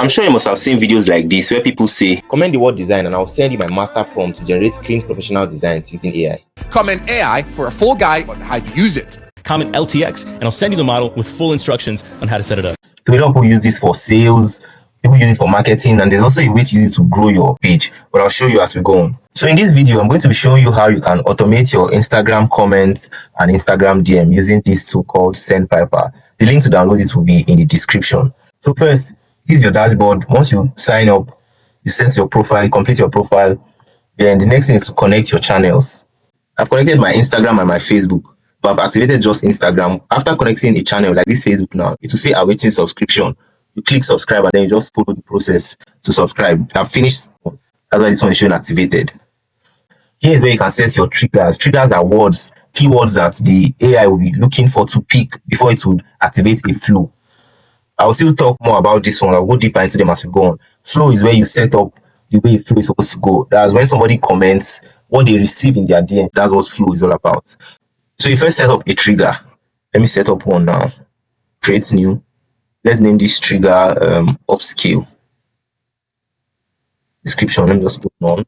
I'm sure you must have seen videos like this where people say, comment the word design and I'll send you my master prompt to generate clean professional designs using AI. Comment AI for a full guide on how to use it. Comment LTX and I'll send you the model with full instructions on how to set it up. So a lot of people use this for sales, people use it for marketing, and there's also a way to use it to grow your page, but I'll show you as we go on. So in this video, I'm going to be showing you how you can automate your Instagram comments and Instagram DM using this tool called SendPiper. The link to download it will be in the description. So first, here's your dashboard. Once you sign up, you set your profile, you complete your profile, then the next thing is to connect your channels. I've connected my Instagram and my Facebook, but I've activated just Instagram. After connecting a channel like this Facebook now, it will say awaiting subscription. You click subscribe and then you just follow the process to subscribe. I've finished. That's why this one is showing activated. Here's where you can set your triggers. Triggers are words, keywords that the AI will be looking for to pick before it would activate a flow. I'll still talk more about this one. I'll go deeper into them as we go on. Flow is where you set up the way flow is supposed to go. That's when somebody comments what they receive in their DM. That's what flow is all about. So you first set up a trigger. Let me set up one now. Create new. Let's name this trigger upscale. Description. Let me just put on.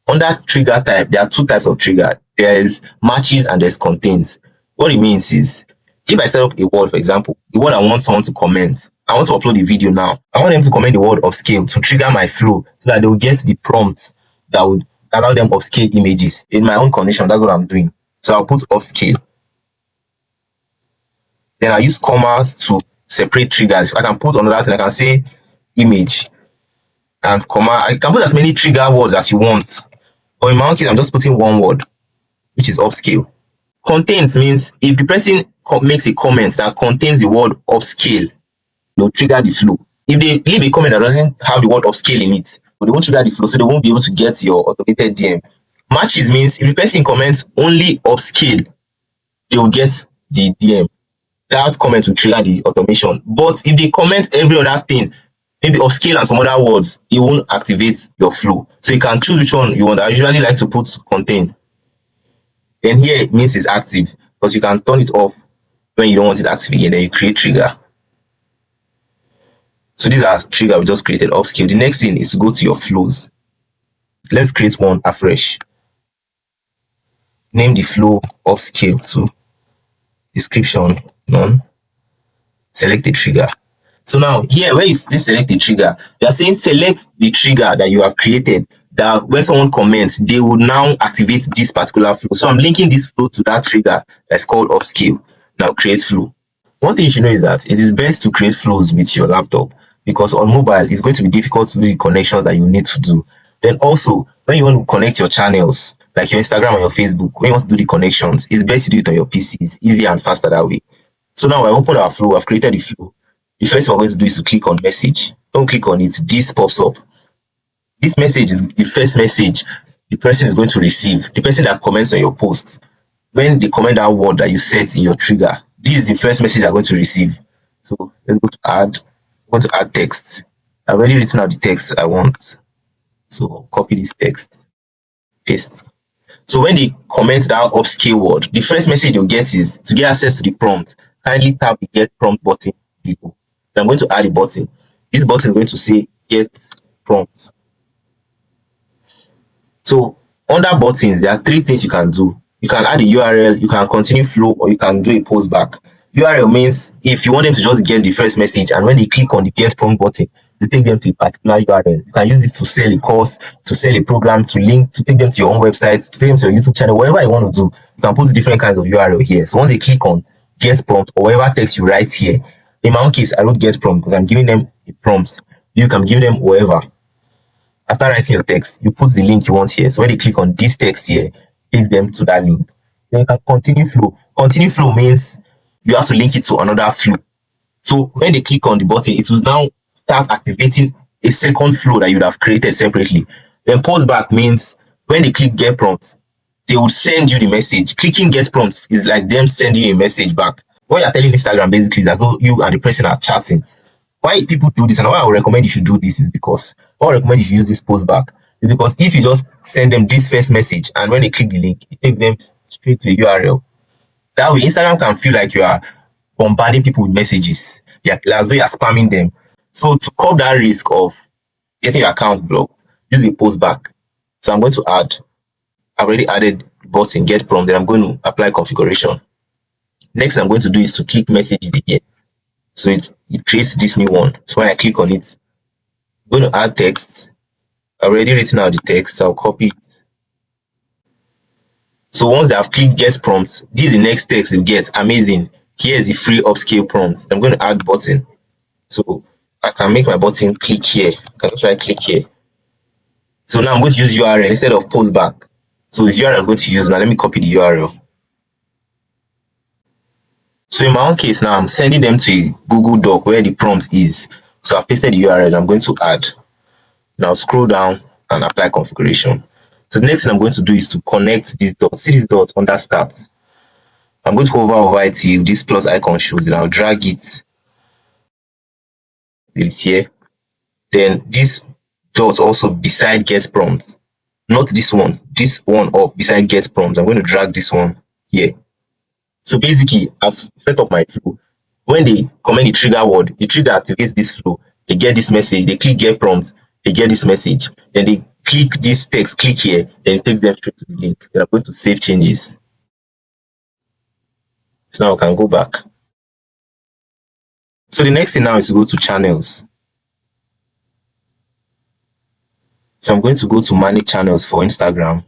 Under trigger type, there are two types of trigger. There is matches and there's contains. What it means is, if I set up a word, for example, the word I want someone to comment, I want to upload a video now. I want them to comment the word upscale to trigger my flow so that they will get the prompt that would allow them upscale images. In my own condition, that's what I'm doing. So I'll put upscale. Then I use commas to separate triggers. If I can put another thing, I can say image and comma. I can put as many trigger words as you want. But in my own case, I'm just putting one word, which is upscale. Contains means if the person makes a comment that contains the word upscale, they'll trigger the flow. If they leave a comment that doesn't have the word upscale in it, they won't trigger the flow, so they won't be able to get your automated DM. Matches means if the person comments only upscale, they will get the DM. That comment will trigger the automation. But if they comment every other thing, maybe upscale and some other words, it won't activate your flow. So you can choose which one you want. I usually like to put contain. Then here it means it's active, because you can turn it off when you don't want it active again. Then you create trigger. So these are trigger we just created upscale. The next thing is to go to your flows. Let's create one afresh. Name the flow upscale to. Description none. Select the trigger. So now here where you select the trigger, you are saying select the trigger that you have created, that when someone comments, they will now activate this particular flow. So I'm linking this flow to that trigger that's called upscale. Now create flow. One thing you should know is that it is best to create flows with your laptop, because on mobile it's going to be difficult to do the connections that you need to do. Then also when you want to connect your channels like your Instagram or your Facebook, when you want to do the connections, it's best to do it on your PC. It's easier and faster that way. So now I open our flow. I've created the flow. The first thing I'm going to do is to click on message. Don't click on it. This pops up. This message is the first message the person is going to receive. The person that comments on your post, when they comment that word that you set in your trigger, this is the first message they're going to receive. So let's go to add. I'm going to add text. I've already written out the text I want. So copy this text, paste. So when they comment that upscale word, the first message you'll get is to get access to the prompt. Kindly tap the get prompt button below. Then I'm going to add a button. This button is going to say get prompt. So under buttons, there are three things you can do. You can add a URL, you can continue flow, or you can do a post back. URL means if you want them to just get the first message, and when they click on the get prompt button, to take them to a particular URL. You can use this to sell a course, to sell a program, to link, to take them to your own website, to take them to your YouTube channel, whatever you want to do. You can put different kinds of URL here. So once they click on get prompt or whatever text you write here, in my own case, I wrote get prompt because I'm giving them a prompt. You can give them whatever. After writing your text, you put the link you want here. So when they click on this text here, take them to that link. Then you can continue flow. Continue flow means you have to link it to another flow. So when they click on the button, it will now start activating a second flow that you would have created separately. Then post back means when they click get prompt, they will send you the message. Clicking get prompt is like them sending you a message back. What you're telling Instagram basically is as though you and the person are chatting. Why people do this and why I would recommend you should do this is because, or recommend you should use this post back is because if you just send them this first message and when they click the link, it takes them straight to a URL. That way, Instagram can feel like you are bombarding people with messages. as though you're spamming them. So to curb that risk of getting your account blocked, use a post back. So I'm going to add, I've already added button get prompt, then I'm going to apply configuration. Next I'm going to do is to click message again. So it creates this new one. So when I click on it, I'm going to add text. I've already written out the text, so I'll copy it. So once I've clicked get prompts, this is the next text you get. Amazing. Here's the free upscale prompts. I'm going to add button. So I can make my button click here. I can try click here. So now I'm going to use URL instead of post back. So the URL I'm going to use now. Let me copy the URL. So in my own case now, I'm sending them to a Google Doc where the prompt is. So I've pasted the URL. I'm going to add. Now scroll down and apply configuration. So the next thing I'm going to do is to connect this dot. See this dot under start. I'm going to hover over it till this plus icon shows, and I'll drag it. It's here. Then this dot also beside get prompt. Not this one up beside get prompt. I'm going to drag this one here. So basically, I've set up my flow. When they comment the trigger word, the trigger activates this flow. They get this message. They click get prompt. They get this message. Then they click this text, click here. Then it takes them straight to the link. Then I'm going to save changes. So now I can go back. So the next thing now is to go to channels. So I'm going to go to manage channels for Instagram.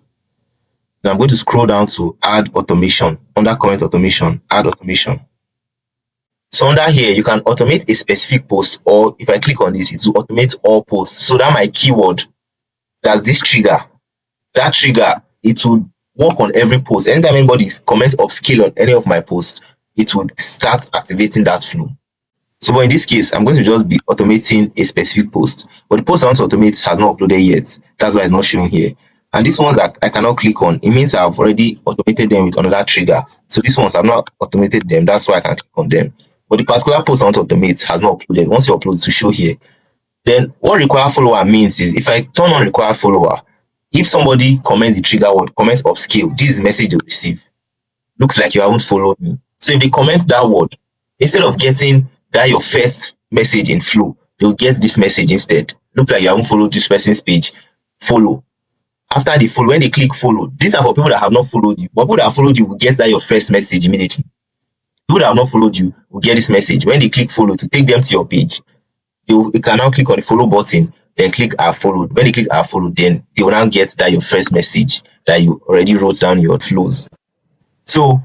Then I'm going to scroll down to add automation. Under comment automation, add automation. So under here, you can automate a specific post, or if I click on this, it will automate all posts. So that my keyword, that's this trigger. That trigger, it will work on every post. Anytime anybody comments upscale on any of my posts, it would start activating that flow. So but in this case, I'm going to just be automating a specific post. But the post I want to automate has not uploaded yet. That's why it's not showing here. And these ones that I cannot click on, it means I've already automated them with another trigger. So these ones I've not automated them. That's why I can click on them. But the particular post I want to automate has not uploaded. Once you upload it to show here, then what require follower means is if I turn on require follower, if somebody comments the trigger word, comments upscale, this is the message they receive. Looks like you haven't followed me. So if they comment that word, instead of getting that your first message in flow, they'll get this message instead. Looks like you haven't followed this person's page. Follow. After they follow, when they click follow, these are for people that have not followed you. But people that have followed you will get that your first message immediately. People that have not followed you will get this message. When they click follow to take them to your page, they can now click on the follow button, then click are followed. When they click are followed, then they will now get that your first message that you already wrote down your flows. So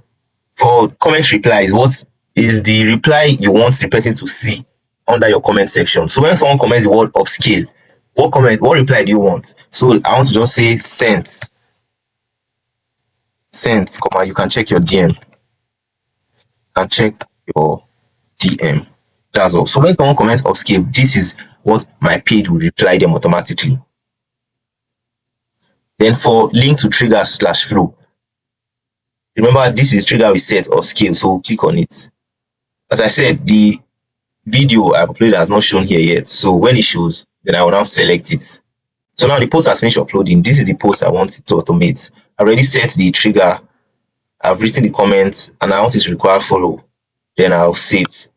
for comment replies, what is the reply you want the person to see under your comment section? So when someone comments the word upscale, what reply do you want? So I want to just say sent, comma, you can check your DM. And check your DM. That's all. So when someone comments upscale, this is what my page will reply them automatically. Then for link to trigger / flow, remember this is trigger we set upscale, so click on it. As I said, the video I uploaded has not shown here yet. So when it shows, then I will now select it. So now the post has finished uploading. This is the post I want it to automate. I already set the trigger. I've written the comments and I want it to require follow. Then I'll save.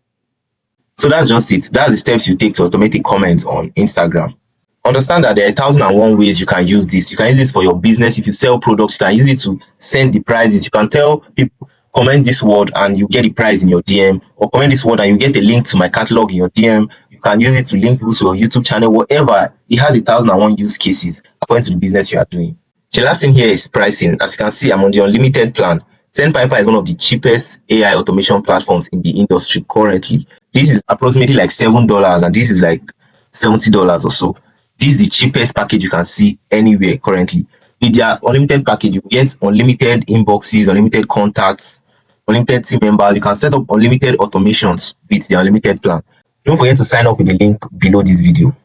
So that's just it. That's the steps you take to automate a comment on Instagram. Understand that there are 1,001 ways you can use this. You can use this for your business. If you sell products, you can use it to send the prices. You can tell people, comment this word and you get the price in your DM, or comment this word and you get a link to my catalog in your DM. You can use it to link people to your YouTube channel, whatever. It has 1,001 use cases according to the business you are doing. The last thing here is pricing. As you can see, I'm on the unlimited plan. SendPiper is one of the cheapest AI automation platforms in the industry currently. This is approximately like $7 and this is like $70 or so. This is the cheapest package you can see anywhere currently. With their unlimited package, you get unlimited inboxes, unlimited contacts, unlimited team members. You can set up unlimited automations with the unlimited plan. Don't forget to sign up with the link below this video.